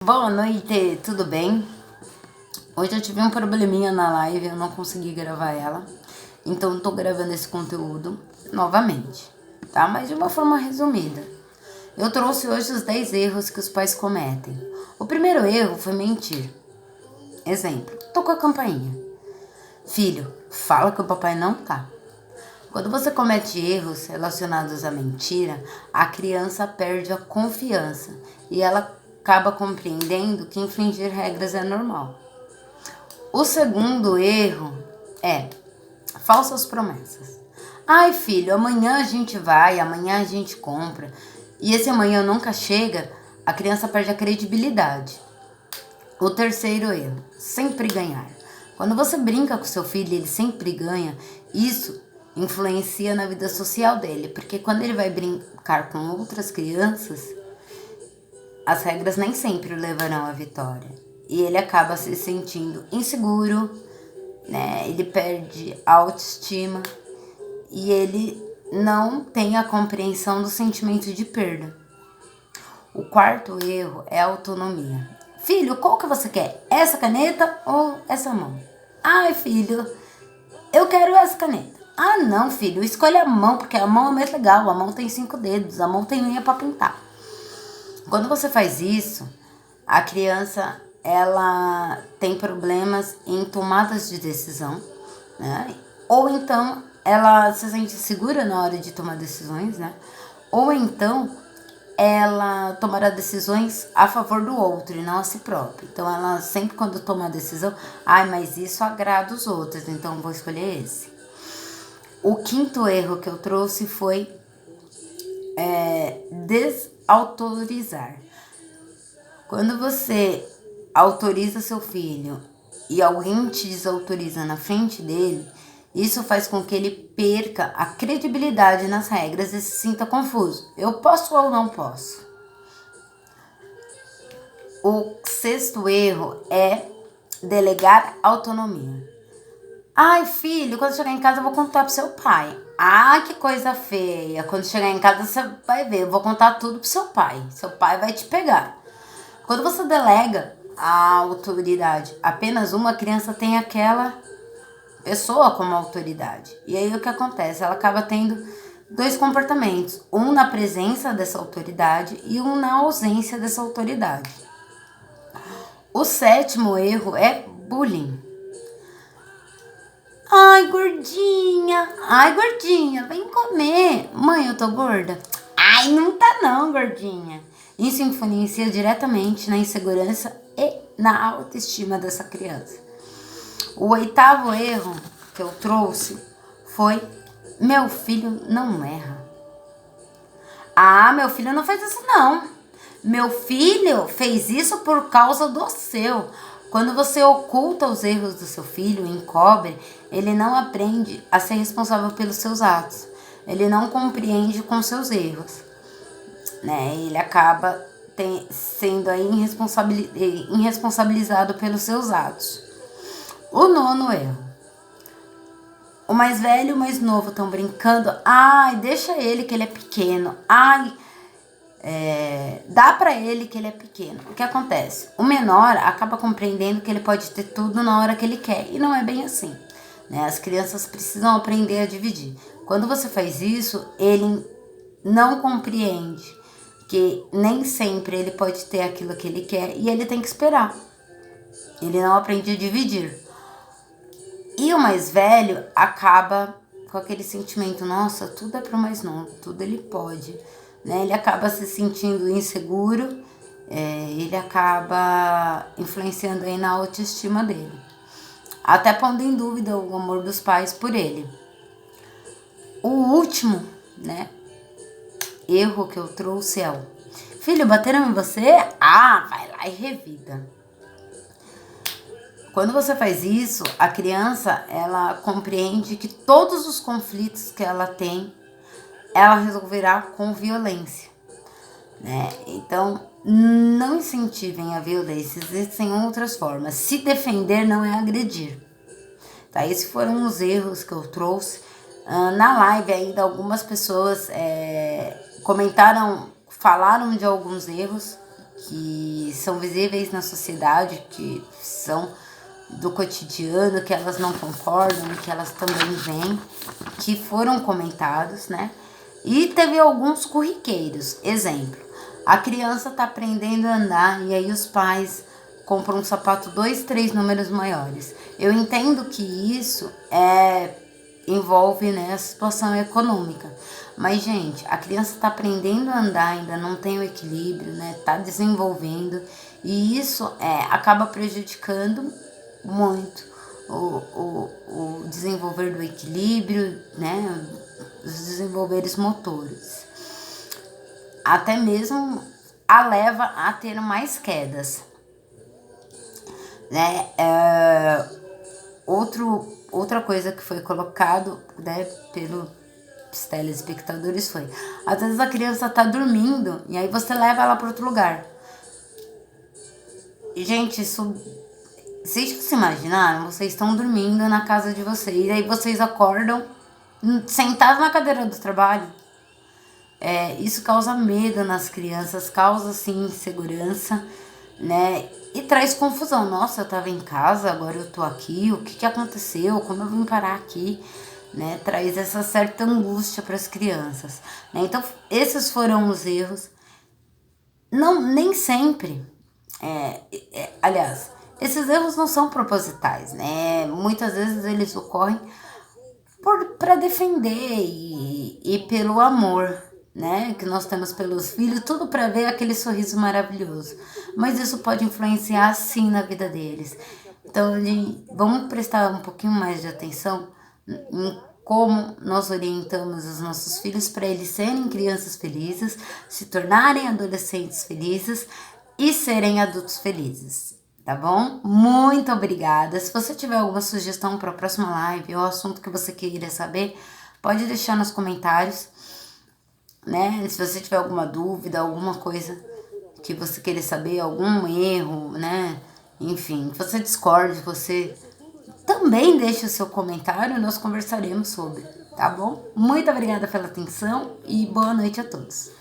Boa noite, tudo bem? Hoje eu tive um probleminha na live, eu não consegui gravar ela, então eu tô gravando esse conteúdo novamente, tá? Mas de uma forma resumida. Eu trouxe hoje os 10 erros que os pais cometem. O primeiro erro foi mentir. Exemplo, tocou a campainha. Filho, fala que o papai não tá. Quando você comete erros relacionados à mentira, a criança perde a confiança e ela acaba compreendendo que infringir regras é normal. O segundo erro é falsas promessas. Ai, filho, amanhã a gente vai, amanhã a gente compra. E esse amanhã nunca chega, a criança perde a credibilidade. O terceiro erro, sempre ganhar. Quando você brinca com seu filho e ele sempre ganha, isso influencia na vida social dele, porque quando ele vai brincar com outras crianças, as regras nem sempre o levarão à vitória. E ele acaba se sentindo inseguro, né? Ele perde a autoestima e ele não tem a compreensão do sentimento de perda. O quarto erro é a autonomia. Filho, qual que você quer? Essa caneta ou essa mão? Ai, filho, eu quero essa caneta. Ah, não, filho, escolha a mão, porque a mão é mais legal. A mão tem 5 dedos, a mão tem unha para pintar. Quando você faz isso, a criança ela tem problemas em tomadas de decisão, né? Ou então ela se sente segura na hora de tomar decisões, né? Ou então ela tomará decisões a favor do outro e não a si própria. Então ela sempre quando toma a decisão, mas isso agrada os outros, então vou escolher esse. O quinto erro que eu trouxe foi desautorizar. Quando você autoriza seu filho e alguém te desautoriza na frente dele, isso faz com que ele perca a credibilidade nas regras e se sinta confuso. Eu posso ou não posso? O sexto erro é delegar autonomia. Ai, filho, quando chegar em casa eu vou contar pro seu pai. Ah, que coisa feia. Quando chegar em casa você vai ver, eu vou contar tudo pro seu pai. Seu pai vai te pegar. Quando você delega a autoridade apenas uma criança tem aquela pessoa como autoridade. E aí o que acontece? Ela acaba tendo dois comportamentos. Um na presença dessa autoridade e um na ausência dessa autoridade. O sétimo erro é bullying. Ai, gordinha, vem comer. Mãe, eu tô gorda. Ai, não tá não, gordinha. Isso influencia diretamente na insegurança e na autoestima dessa criança. O oitavo erro que eu trouxe foi: meu filho não erra. Ah, meu filho não fez isso não. Meu filho fez isso por causa do seu. Quando você oculta os erros do seu filho e encobre, ele não aprende a ser responsável pelos seus atos. Ele não compreende com seus erros, né? Ele acaba sendo aí irresponsabilizado pelos seus atos. O nono erro. O mais velho e o mais novo estão brincando. Ai, deixa ele que ele é pequeno. Ai, dá pra ele que ele é pequeno. O que acontece? O menor acaba compreendendo que ele pode ter tudo na hora que ele quer. E não é bem assim, né? As crianças precisam aprender a dividir. Quando você faz isso, ele não compreende que nem sempre ele pode ter aquilo que ele quer e ele tem que esperar. Ele não aprende a dividir. E o mais velho acaba com aquele sentimento, nossa, tudo é pro mais novo, tudo ele pode, né? Ele acaba se sentindo inseguro, ele acaba influenciando aí na autoestima dele, até pondo em dúvida o amor dos pais por ele. O último, né, erro que eu trouxe é o: filho, bateram em você? Ah, vai lá e revida. Quando você faz isso, a criança, ela compreende que todos os conflitos que ela tem, ela resolverá com violência, né? Então, não incentivem a violência, existem outras formas. Se defender não é agredir, tá? Esses foram os erros que eu trouxe. Na live ainda algumas pessoas comentaram, falaram de alguns erros que são visíveis na sociedade, que são do cotidiano, que elas não concordam, que elas também veem, que foram comentados, né? E teve alguns corriqueiros. Exemplo, a criança tá aprendendo a andar e aí os pais compram um sapato 2, 3 números maiores. Eu entendo que isso envolve, né, a situação econômica. Mas, gente, a criança tá aprendendo a andar, ainda não tem o equilíbrio, né? Tá desenvolvendo. E isso acaba prejudicando muito o desenvolver do equilíbrio, né? Os desenvolveres motores. Até mesmo a leva a ter mais quedas, né? Outra coisa que foi colocado, né, pelos telespectadores foi: às vezes a criança tá dormindo e aí você leva ela para outro lugar. E, gente, isso, vocês já se imaginaram? Vocês estão dormindo na casa de vocês e aí vocês acordam sentados na cadeira do trabalho. Isso causa medo nas crianças, causa, assim, insegurança, né? E traz confusão. Nossa, eu tava em casa, agora eu tô aqui, o que aconteceu? Como eu vim parar aqui? Né? Traz essa certa angústia para as crianças, né? Então, esses foram os erros. Não, nem sempre. Aliás, esses erros não são propositais, né? Muitas vezes eles ocorrem para defender e pelo amor, né, que nós temos pelos filhos, tudo para ver aquele sorriso maravilhoso. Mas isso pode influenciar sim na vida deles. Então, vamos prestar um pouquinho mais de atenção em como nós orientamos os nossos filhos para eles serem crianças felizes, se tornarem adolescentes felizes e serem adultos felizes. Tá bom? Muito obrigada. Se você tiver alguma sugestão para a próxima live ou assunto que você queira saber, pode deixar nos comentários, né? Se você tiver alguma dúvida, alguma coisa que você queira saber, algum erro, né? Enfim, que você discorde, você também deixe o seu comentário e nós conversaremos sobre, tá bom? Muito obrigada pela atenção e boa noite a todos.